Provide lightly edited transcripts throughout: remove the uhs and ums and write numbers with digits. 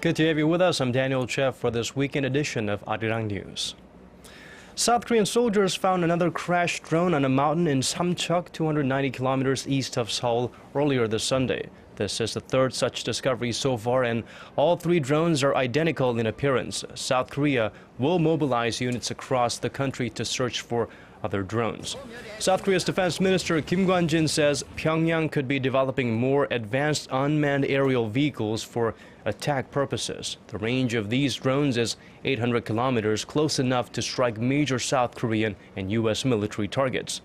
Good to have you with us. I'm Daniel Choy for this weekend edition of ARIRANG News. South Korean soldiers found another crashed drone on a mountain in Samcheok, 290 kilometers east of Seoul, earlier this Sunday. This is the third such discovery so far, and all three drones are identical in appearance. South Korea will mobilize units across the country to search for other drones. South Korea's Defense Minister Kim Kwan-jin says Pyongyang could be developing more advanced unmanned aerial vehicles for attack purposes. The range of these drones is 800 kilometers, close enough to strike major South Korean and U.S. military targets.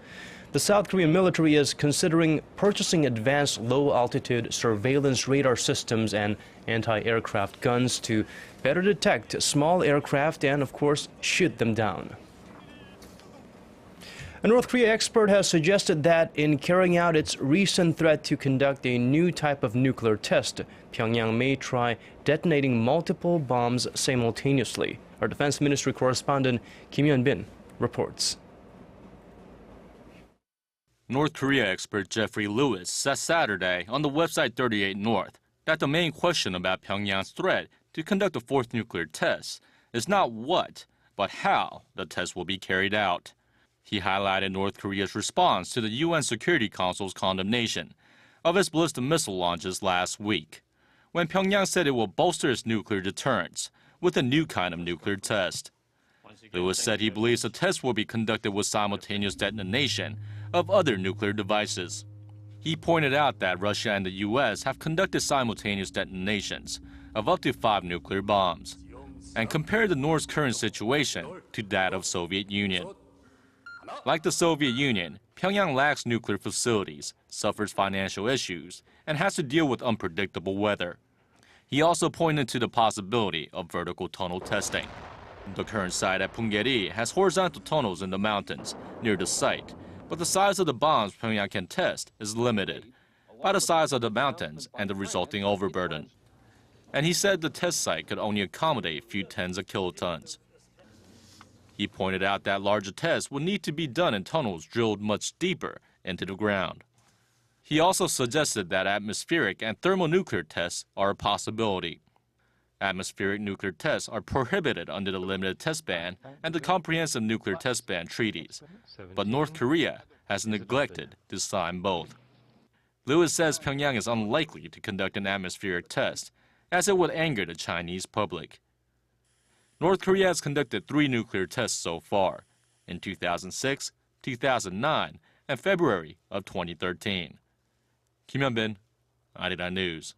The South Korean military is considering purchasing advanced low-altitude surveillance radar systems and anti-aircraft guns to better detect small aircraft and, of course, shoot them down. A North Korea expert has suggested that in carrying out its recent threat to conduct a new type of nuclear test, Pyongyang may try detonating multiple bombs simultaneously. Our Defense Ministry correspondent Kim Yeonjae reports. North Korea expert Jeffrey Lewis said Saturday on the website 38 North that the main question about Pyongyang's threat to conduct a fourth nuclear test is not what, but how the test will be carried out. He highlighted North Korea's response to the UN Security Council's condemnation of its ballistic missile launches last week, when Pyongyang said it will bolster its nuclear deterrence with a new kind of nuclear test. Lewis said he believes the test will be conducted with simultaneous detonation of other nuclear devices. He pointed out that Russia and the U.S. have conducted simultaneous detonations of up to 5 nuclear bombs, and compared the North's current situation to that of Soviet Union. Like the Soviet Union, Pyongyang lacks nuclear facilities, suffers financial issues, and has to deal with unpredictable weather. He also pointed to the possibility of vertical tunnel testing. The current site at Punggye-ri has horizontal tunnels in the mountains near the site, but the size of the bombs Pyongyang can test is limited by the size of the mountains and the resulting overburden. And he said the test site could only accommodate a few tens of kilotons. He pointed out that larger tests would need to be done in tunnels drilled much deeper into the ground. He also suggested that atmospheric and thermonuclear tests are a possibility. Atmospheric nuclear tests are prohibited under the limited test ban and the comprehensive nuclear test ban treaties, but North Korea has neglected to sign both. Lewis says Pyongyang is unlikely to conduct an atmospheric test, as it would anger the Chinese public. North Korea has conducted 3 nuclear tests so far, in 2006, 2009, and February of 2013. Kim Yeonjae, ARIRANG News.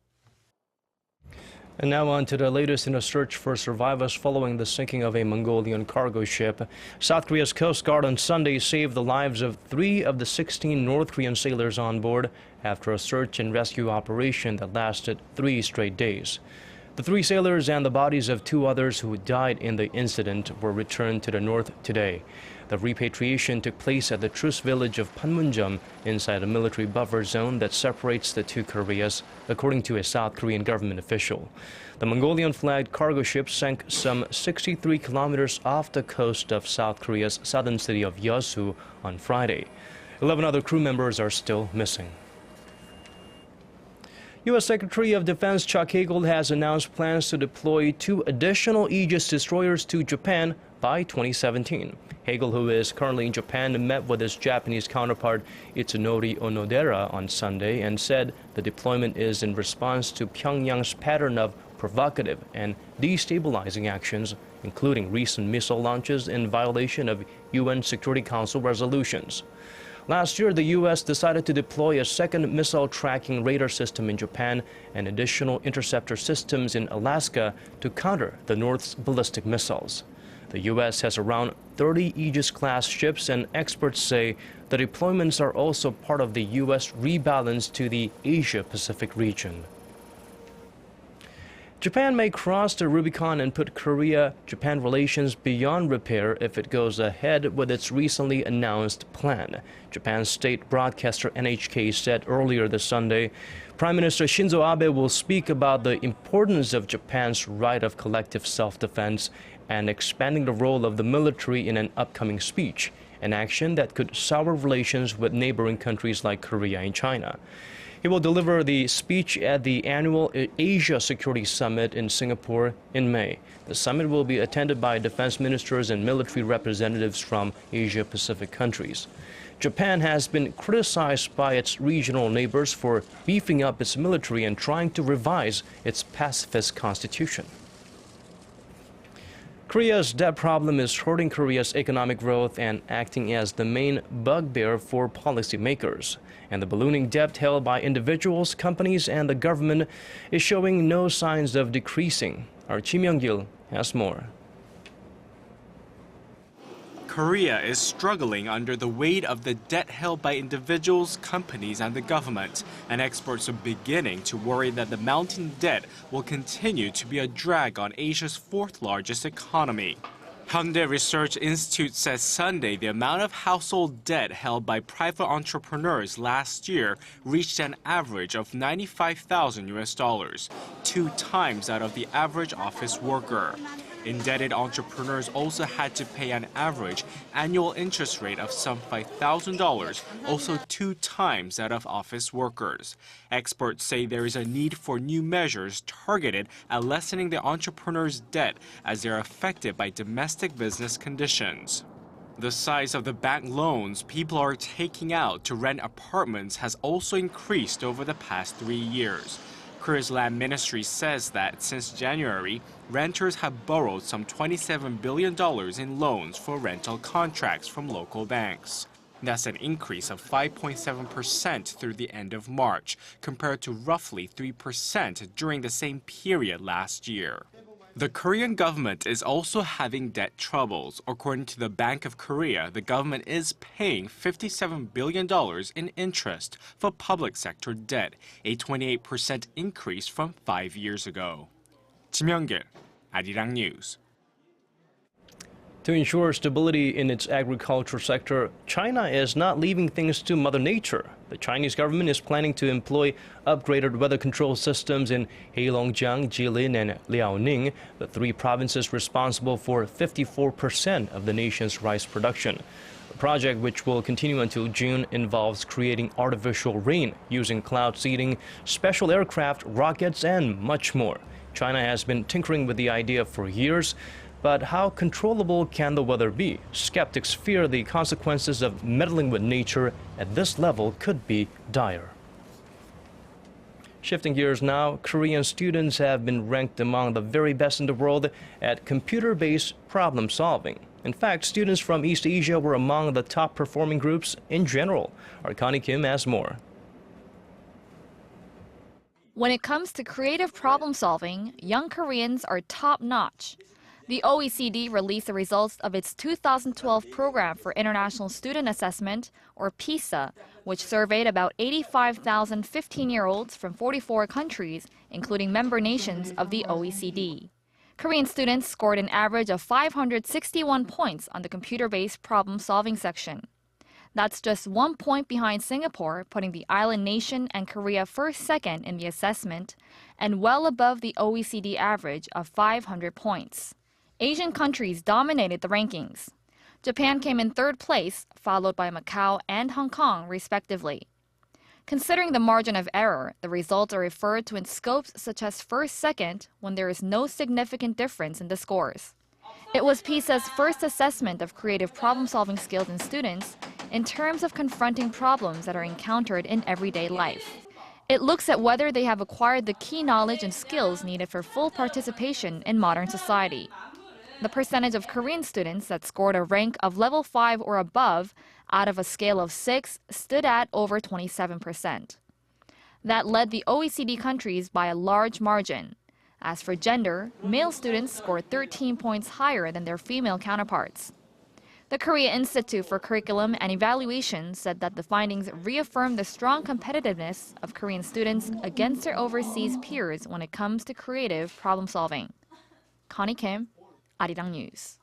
And now on to the latest in a search for survivors following the sinking of a Mongolian cargo ship. South Korea's Coast Guard on Sunday saved the lives of 3 of the 16 North Korean sailors on board after a search and rescue operation that lasted 3 straight days. The 3 sailors and the bodies of 2 others who died in the incident were returned to the north today. The repatriation took place at the truce village of Panmunjom inside a military buffer zone that separates the 2 Koreas, according to a South Korean government official. The Mongolian-flagged cargo ship sank some 63 kilometers off the coast of South Korea's southern city of Yeosu on Friday. 11 other crew members are still missing. U.S. Secretary of Defense Chuck Hagel has announced plans to deploy 2 additional Aegis destroyers to Japan by 2017. Hagel, who is currently in Japan, met with his Japanese counterpart Itsunori Onodera on Sunday and said the deployment is in response to Pyongyang's pattern of provocative and destabilizing actions, including recent missile launches in violation of UN Security Council resolutions. Last year, the U.S. decided to deploy a second missile tracking radar system in Japan and additional interceptor systems in Alaska to counter the North's ballistic missiles. The U.S. has around 30 Aegis-class ships, and experts say the deployments are also part of the U.S. rebalance to the Asia-Pacific region. Japan may cross the Rubicon and put Korea-Japan relations beyond repair if it goes ahead with its recently announced plan. Japan's state broadcaster NHK said earlier this Sunday, Prime Minister Shinzo Abe will speak about the importance of Japan's right of collective self-defense and expanding the role of the military in an upcoming speech, an action that could sour relations with neighboring countries like Korea and China. He will deliver the speech at the annual Asia Security Summit in Singapore in May. The summit will be attended by defense ministers and military representatives from Asia-Pacific countries. Japan has been criticized by its regional neighbors for beefing up its military and trying to revise its pacifist constitution. Korea's debt problem is hurting Korea's economic growth and acting as the main bugbear for policymakers. And the ballooning debt held by individuals, companies, and the government is showing no signs of decreasing. Our Kim Young-gil has more. Korea is struggling under the weight of the debt held by individuals, companies, and the government, and experts are beginning to worry that the mounting debt will continue to be a drag on Asia's fourth largest economy. Hyundai Research Institute says Sunday the amount of household debt held by private entrepreneurs last year reached an average of $95,000, 2 times that of the average office worker. Indebted entrepreneurs also had to pay an average annual interest rate of some $5,000, also 2 times that of office workers. Experts say there is a need for new measures targeted at lessening the entrepreneurs' debt as they are affected by domestic business conditions. The size of the bank loans people are taking out to rent apartments has also increased over the past 3 years. Korea's land ministry says that since January, renters have borrowed some $27 billion in loans for rental contracts from local banks. That's an increase of 5.7% through the end of March, compared to roughly 3% during the same period last year. The Korean government is also having debt troubles. According to the Bank of Korea, the government is paying $57 billion in interest for public sector debt, a 28% increase from 5 years ago. Kim Young-gil, ARIRANG News. To ensure stability in its agriculture sector, China is not leaving things to Mother Nature. The Chinese government is planning to employ upgraded weather control systems in Heilongjiang, Jilin, and Liaoning, the 3 provinces responsible for 54% of the nation's rice production. The project, which will continue until June, involves creating artificial rain using cloud seeding, special aircraft, rockets, and much more. China has been tinkering with the idea for years. But how controllable can the weather be? Skeptics fear the consequences of meddling with nature at this level could be dire. Shifting gears now, Korean students have been ranked among the very best in the world at computer-based problem solving. In fact, students from East Asia were among the top performing groups in general. Our Connie Kim has more. When it comes to creative problem solving, young Koreans are top-notch. The OECD released the results of its 2012 Program for International Student Assessment, or PISA, which surveyed about 85,000 15-year-olds from 44 countries, including member nations of the OECD. Korean students scored an average of 561 points on the computer-based problem-solving section. That's just 1 point behind Singapore, putting the island nation and Korea second in the assessment, and well above the OECD average of 500 points. Asian countries dominated the rankings. Japan came in 3rd place, followed by Macau and Hong Kong, respectively. Considering the margin of error, the results are referred to in scopes such as first-second when there is no significant difference in the scores. It was PISA's first assessment of creative problem-solving skills in students in terms of confronting problems that are encountered in everyday life. It looks at whether they have acquired the key knowledge and skills needed for full participation in modern society. The percentage of Korean students that scored a rank of level 5 or above out of a scale of 6 stood at over 27%. That led the OECD countries by a large margin. As for gender, male students scored 13 points higher than their female counterparts. The Korea Institute for Curriculum and Evaluation said that the findings reaffirm the strong competitiveness of Korean students against their overseas peers when it comes to creative problem solving. Connie Kim, ARIRANG News.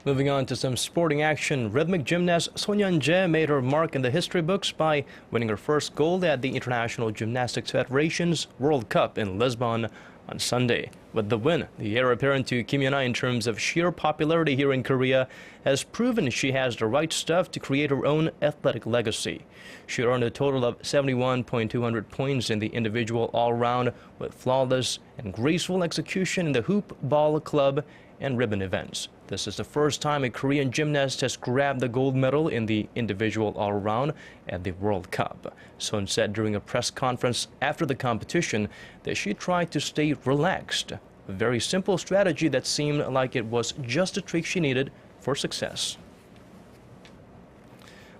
Moving on to some sporting action, rhythmic gymnast Yeonjae made her mark in the history books by winning her first gold at the International Gymnastics Federation's World Cup in Lisbon, on Sunday. With the win, the heir apparent to Kim Yeon-a in terms of sheer popularity here in Korea has proven she has the right stuff to create her own athletic legacy. She earned a total of 71,200 points in the individual all-round with flawless and graceful execution in the hoop, ball, club, and ribbon events. This is the first time a Korean gymnast has grabbed the gold medal in the individual all-around at the World Cup. Son said during a press conference after the competition that she tried to stay relaxed. A very simple strategy that seemed like it was just the trick she needed for success.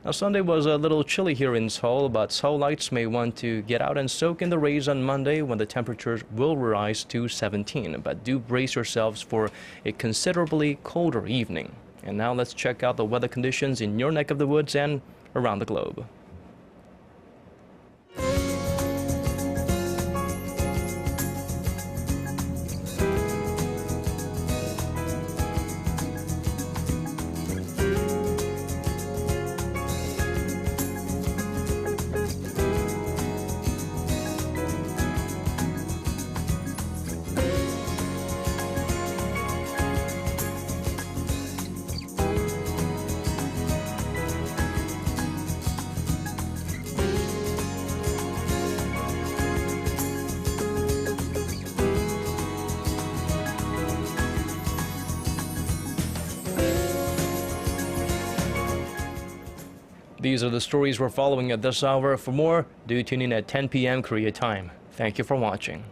Now, Sunday was a little chilly here in Seoul, but Seoulites may want to get out and soak in the rays on Monday when the temperatures will rise to 17. But do brace yourselves for a considerably colder evening. And now let's check out the weather conditions in your neck of the woods and around the globe. These are the stories we're following at this hour. For more, do tune in at 10 p.m. Korea time. Thank you for watching.